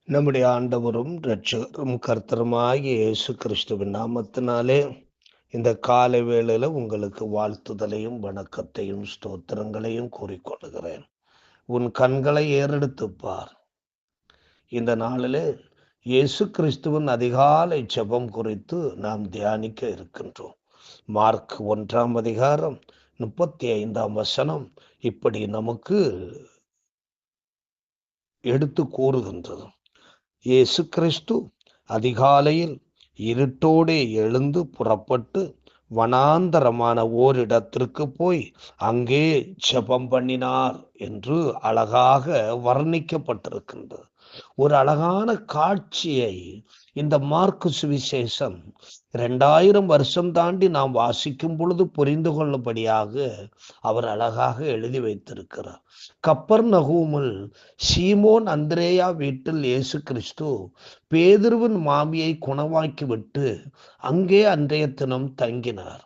நம்முடைய ஆண்டவரும் இரட்சகரும் கர்த்தருமாகிய இயேசு கிறிஸ்துவின் நாமத்தினாலே இந்த காலை வேளையில உங்களுக்கு வாழ்த்துதலையும் வணக்கத்தையும் ஸ்தோத்திரங்களையும் கூறிக்கொள்கிறேன். உன் கண்களை ஏறெடுத்துப் பார். இந்த நாளிலே இயேசு கிறிஸ்துவின் அதிகாலை ஜெபம் குறித்து நாம் தியானிக்க இருக்கின்றோம். மார்க் 1 35 இப்படி நமக்கு எடுத்து கூறுகின்றது. இயேசு கிறிஸ்து அதிகாலையில் இருட்டோடே எழுந்து புறப்பட்டு வனாந்தரமான ஓரிடத்திற்கு போய் அங்கே ஜெபம் பண்ணினார் என்று அழகாக வர்ணிக்கப்பட்டிருக்கின்றது. ஒரு அழகான காட்சியை இந்த மார்க்கு சுவிசேஷம் 2000 வருஷம் தாண்டி நாம் வாசிக்கும் பொழுது புரிந்து கொள்ளும்படியாக அவர் அழகாக எழுதி வைத்திருக்கிறார். கப்பர்நகூமில் சீமோன் அந்திரேயா வீட்டில் இயேசு கிறிஸ்து பேதுருவின் மாமியை குணமாக்கிவிட்டு அங்கே அன்றைய தினம் தங்கினார்.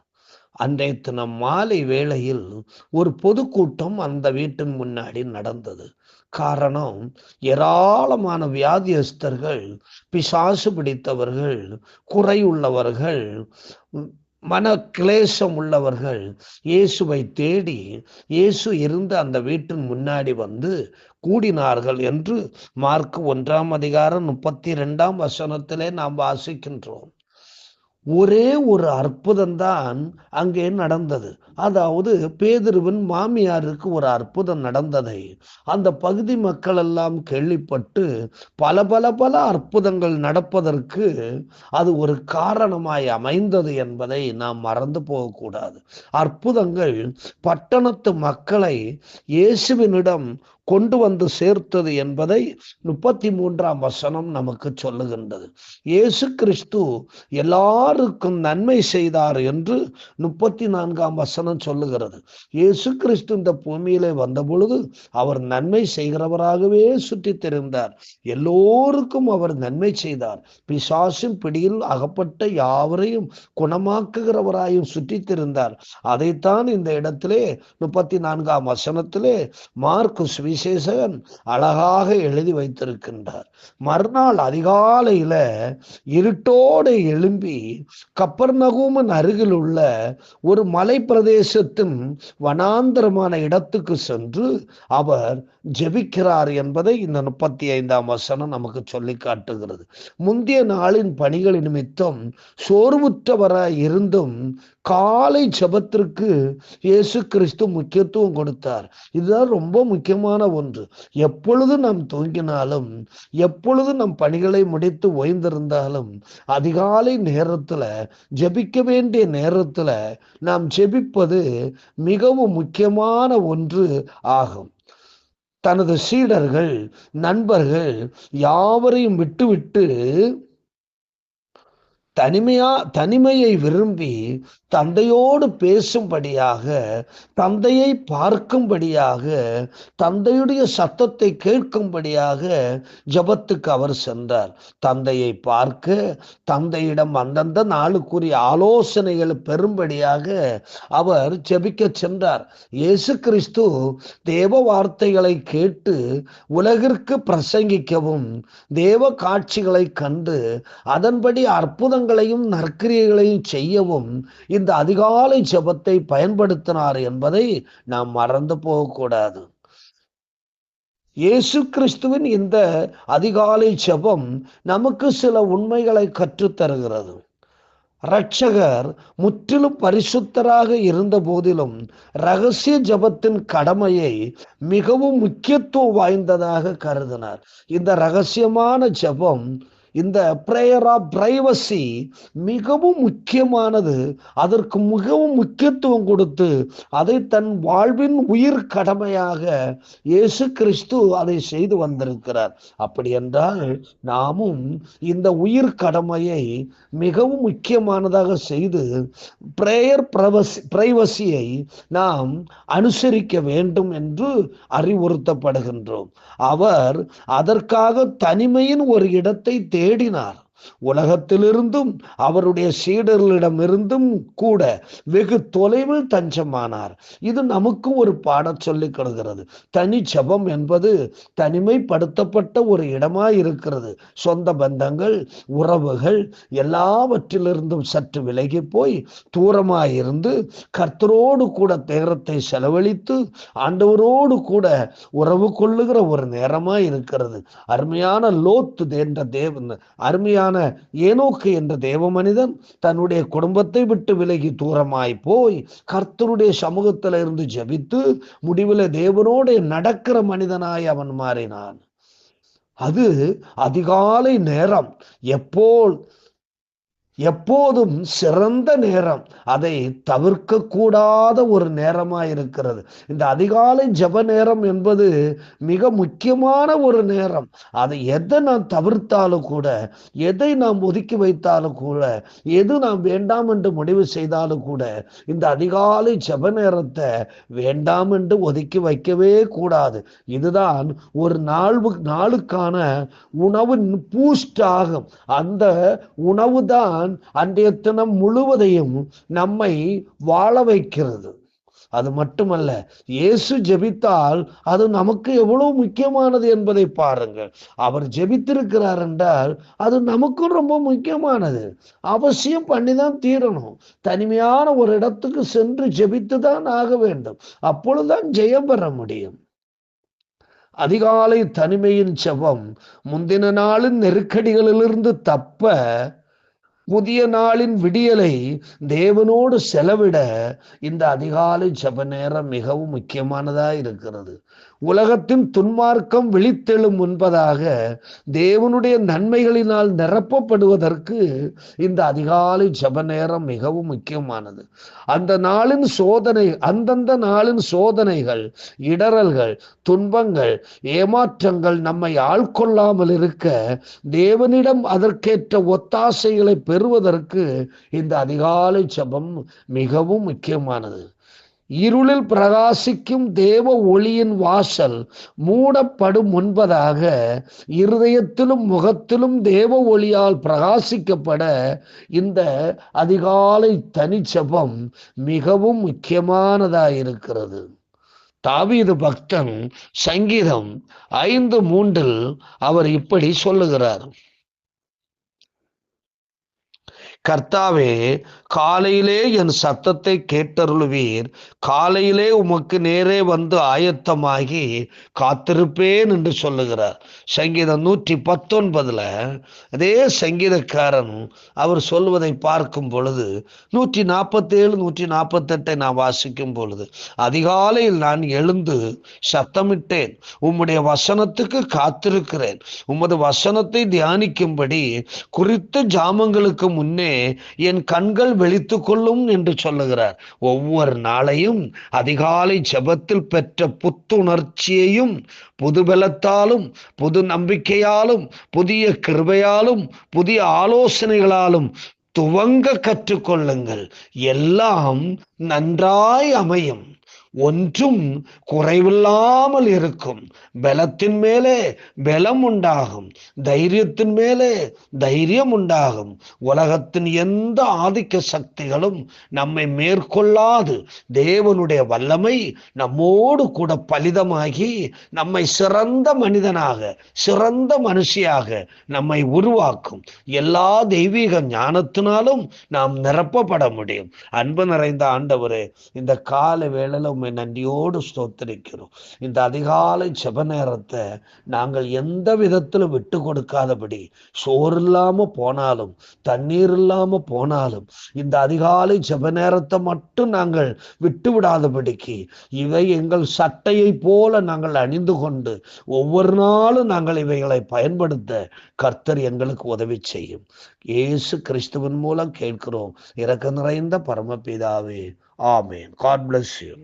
அன்றைய தினம் மாலை வேளையில் ஒரு பொதுக்கூட்டம் அந்த வீட்டின் முன்னாடி நடந்தது. காரணம், ஏராளமான வியாதியஸ்தர்கள், பிசாசு பிடித்தவர்கள், குறையுள்ளவர்கள், மன கிளேசம் உள்ளவர்கள் இயேசுவை தேடி இயேசு இருந்த அந்த வீட்டின் முன்னாடி வந்து கூடினார்கள் என்று மார்க் 1 நாம் வாசிக்கின்றோம். ஒரே ஒரு அற்புதம்தான் அங்கே நடந்தது. அதாவது பேதுருவின் மாமியாருக்கு ஒரு அற்புதம் நடந்ததை அந்த பகுதி மக்கள் எல்லாம் கேள்விப்பட்டு பல பல பல அற்புதங்கள் நடப்பதற்கு அது ஒரு காரணமாய் அமைந்தது என்பதை நாம் மறந்து போகக்கூடாது. அற்புதங்கள் பட்டணத்து மக்களை இயேசுவினிடம் கொண்டு வந்து சேர்த்தது என்பதை 33 நமக்கு சொல்லுகின்றது. இயேசு கிறிஸ்து எல்லாருக்கும் நன்மை செய்தார் என்று 34 சொல்லுகிறது. இயேசு கிறிஸ்து இந்த பூமியிலே வந்த பொழுது அவர் நன்மை செய்கிறவராகவே சுற்றி திரிந்தார். எல்லோருக்கும் அவர் நன்மை செய்தார். பிசாசின் பிடியில் அகப்பட்ட யாவரையும் குணமாக்குகிறவராயும் சுற்றி திரிந்தார். அதைத்தான் இந்த இடத்திலே 34 மார்க்கு சுவிசேஷகன் அழகாக எழுதி வைத்திருக்கின்றார். மறுநாள் அதிகாலையில இருட்டோடு எழும்பி கப்பர்நகூமின் அருகில் உள்ள ஒரு மலை பிரதேசத்தின் வனாந்தரமான இடத்துக்கு சென்று அவர் ஜெபிக்கிறார் என்பதை இந்த 35 நமக்கு சொல்லி காட்டுகிறது. முந்தைய நாளின் பணிகள் நிமித்தம் சோர்வுற்றவராய் இருந்தும் காலை ஜெபத்திற்கு இயேசு கிறிஸ்து முக்கியத்துவம் கொடுத்தார். இதுதான் ரொம்ப முக்கியமான ஒன்று. எப்பொழுது நாம் தூங்கினாலும், எப்பொழுது நம் பணிகளை முடித்து ஓய்ந்திருந்தாலும், அதிகாலை நேரத்துல ஜெபிக்க வேண்டிய நேரத்துல நாம் ஜெபிப்பது மிகவும் முக்கியமான ஒன்று ஆகும். தனது சீடர்கள், நண்பர்கள் யாவரையும் விட்டுவிட்டு தனிமையை விரும்பி தந்தையோடு பேசும்படியாக, தந்தையை பார்க்கும்படியாக, தந்தையுடைய சத்தத்தை கேட்கும்படியாக ஜெபத்துக்கு அவர் சென்றார். தந்தையை பார்க்க, தந்தையிடம் அந்தந்த நாளுக்குரிய ஆலோசனைகளை பெறும்படியாக அவர் ஜெபிக்க சென்றார். இயேசு கிறிஸ்து தேவ வார்த்தைகளை கேட்டு உலகிற்கு பிரசங்கிக்கவும், தேவ காட்சிகளை கண்டு அதன்படி அற்புதங்களையும் நற்கிரியைகளையும் செய்யவும் இந்த அதிகாலை ஜெபத்தை பயன்படுத்தினார் என்பதை நாம் மறந்து போகக்கூடாது. இயேசு கிறிஸ்துவின் இந்த அதிகாலை ஜெபம் நமக்கு சில உண்மைகளை கற்றுத்தருகிறது. இரட்சகர் முற்றிலும் பரிசுத்தராக இருந்த போதிலும் இரகசிய ஜெபத்தின் கடமையை மிகவும் முக்கியத்துவம் வாய்ந்ததாக கருதினார். இந்த இரகசியமான ஜெபம், இந்த பிரேயர் ஆஃப் பிரைவசி மிகவும் முக்கியமானது. அதற்கு மிகவும் முக்கியத்துவம் கொடுத்து அதை தன் வாழ்வின் உயிர் கடமையாக இயேசு கிறிஸ்து அதை செய்து வந்திருக்கிறார். அப்படி என்றால் நாமும் இந்த உயிர் கடமையை மிகவும் முக்கியமானதாக செய்து பிரேயர் பிரைவசியை நாம் அனுசரிக்க வேண்டும் என்று அறிவுறுத்தப்படுகின்றோம். அவர் அதற்காக தனிமையின் ஒரு இடத்தை தேடினார். உலகத்திலிருந்தும் அவருடைய சீடர்களிடமிருந்தும் கூட வெகு தொலைவில் தஞ்சமானார். இது நமக்கு ஒரு பாடம் சொல்லிக் கொடுக்கிறது. தனி ஜெபம் என்பது தனிமைப்படுத்தப்பட்ட ஒரு இடமாய் இருக்கிறது. சொந்த பந்தங்கள், உறவுகள் எல்லாவற்றிலிருந்தும் சற்று விலகி போய் தூரமாயிருந்து கர்த்தரோடு கூட நேரத்தை செலவழித்து ஆண்டவரோடு கூட உறவு கொள்ளுகிற ஒரு நேரமாய் இருக்கிறது. அருமையான லோத்து என்ற அருமையான ஏனோக்கு என்ற தேவ மனிதன் தன்னுடைய குடும்பத்தை விட்டு விலகி தூரமாய் போய் கர்த்தருடைய சமூகத்தில் இருந்து ஜெபித்து முடிவில் தேவனோடு நடக்கிற மனிதனாய் அவன் மாறினான். அது அதிகாலை நேரம் எப்போதும் சிறந்த நேரம், அதை தவிர்க்க கூடாத ஒரு நேரமாக இருக்கிறது. இந்த அதிகாலை ஜெப நேரம் என்பது மிக முக்கியமான ஒரு நேரம். அதை எதை நாம் தவிர்த்தாலும் கூட, எதை நாம் ஒதுக்கி வைத்தாலும் கூட, எது நாம் வேண்டாம் என்று முடிவு செய்தாலும் கூட, இந்த அதிகாலை ஜெப நேரத்தை வேண்டாம் என்று ஒதுக்கி வைக்கவே கூடாது. இதுதான் ஒரு நாளுக்கான உணவின் பூஸ்ட் ஆகும். அந்த உணவு தான் அன்றைய தினம் முழுவதையும் நம்மை வாழ வைக்கிறது. அது மட்டுமல்ல, இயேசு ஜெபித்தால் அது நமக்கு எவ்வளவு முக்கியமானது என்பதை பாருங்கள். அவர் ஜெபித்திருக்கிறார் என்றால் அது நமக்கும் ரொம்ப முக்கியமானது. அவசியம் பண்ணிதான் தீரணும். தனிமையான ஒரு இடத்துக்கு சென்று ஜெபித்துதான் ஆக வேண்டும். அப்பொழுதுதான் ஜெயம் பெற முடியும். அதிகாலை தனிமையின் ஜெபம் முந்தின நாளின் நெருக்கடிகளிலிருந்து தப்ப, புதிய நாளின் விடியலை தேவனோடு செலவிட இந்த அதிகாலை ஜெப நேரம் மிகவும் முக்கியமானதா இருக்கிறது. உலகத்தின் துன்மார்க்கம் விழித்தெழும் முன்பதாக தேவனுடைய நன்மைகளினால் நிரப்பப்படுவதற்கு இந்த அதிகாலை ஜெப நேரம் மிகவும் முக்கியமானது. அந்தந்த நாளின் சோதனைகள், இடறல்கள், துன்பங்கள், ஏமாற்றங்கள் நம்மை ஆள்கொள்ளாமல் இருக்க தேவனிடம் அதற்கேற்ற ஒத்தாசைகளை பெறுவதற்கு இந்த அதிகாலை ஜெபம் மிகவும் முக்கியமானது. இருளில் பிரகாசிக்கும் தேவ ஒளியின் வாசல் மூடப்படும் முன்பதாக இருதயத்திலும் முகத்திலும் தேவ ஒளியால் பிரகாசிக்கப்பட இந்த அதிகாலை தனி ஜெபம் மிகவும் முக்கியமானதாயிருக்கிறது. தாவீது பக்தன் சங்கீதம் 5:3 அவர் இப்படி சொல்லுகிறார்: கர்த்தாவே, காலையிலே என் சத்தத்தை கேட்டருளுவீர். காலையிலே உமக்கு நேரே வந்து ஆயத்தமாகி காத்திருப்பேன் என்று சொல்லுகிறார். சங்கீதம் 119 அதே சங்கீதக்காரன் அவர் சொல்வதை பார்க்கும் பொழுது 147, 148 நான் வாசிக்கும் பொழுது, அதிகாலையில் நான் எழுந்து சத்தமிட்டேன், உம்முடைய வசனத்துக்கு காத்திருக்கிறேன். உமது வசனத்தை தியானிக்கும்படி குறித்த ஜாமங்களுக்கு முன்னே என் கண்கள் வெளித்து கொள்ளும் என்று சொல்லுகிறார். ஒவ்வொரு நாளையும் அதிகாலை ஜெபத்தில் பெற்ற புத்துணர்ச்சியையும் புது பலத்தாலும் புது நம்பிக்கையாலும் புதிய கிருபையாலும் புதிய ஆலோசனைகளாலும் துவங்க கற்றுக்கொள்ளுங்கள். எல்லாம் நன்றாய் அமையும், ஒன்றும் குறைவில்லாமல் இருக்கும். பலத்தின் மேலே பலம் உண்டாகும், தைரியத்தின் மேலே தைரியம் உண்டாகும். உலகத்தின் எந்த ஆதிக்க சக்திகளும் நம்மை மேற்கொள்ளாது. தேவனுடைய வல்லமை நம்மோடு கூட பலிதமாகி நம்மை சிறந்த மனிதனாக, சிறந்த மனுஷியாக நம்மை உருவாக்கும். எல்லா தெய்வீக ஞானத்தினாலும் நாம் நிரப்பப்பட முடியும். அன்பு நிறைந்த ஆண்டவரே, இந்த கால வேளையில நன்றியோடு ஸ்தோத்திரிக்கிறோம். இந்த அதிகாலை ஜெப நேரத்தை நாங்கள் எந்த விதத்தில் விட்டு கொடுக்காதபடி, சோறு இல்லாம போனாலும் தண்ணீர் இல்லாம போனாலும் இந்த அதிகாலை ஜெப நேரத்தை மட்டும் நாங்கள் விட்டு விடாதபடிக்கு, இவை எங்கள் சட்டையை போல நாங்கள் அணிந்து கொண்டு ஒவ்வொரு நாளும் நாங்கள் இவைகளை பயன்படுத்த கர்த்தர் எங்களுக்கு உதவி செய்யும். இயேசு கிறிஸ்துவின் மூலம் கேட்கிறோம் இரக்கம் நிறைந்த பரமபிதாவே, ஆமேன். God bless you.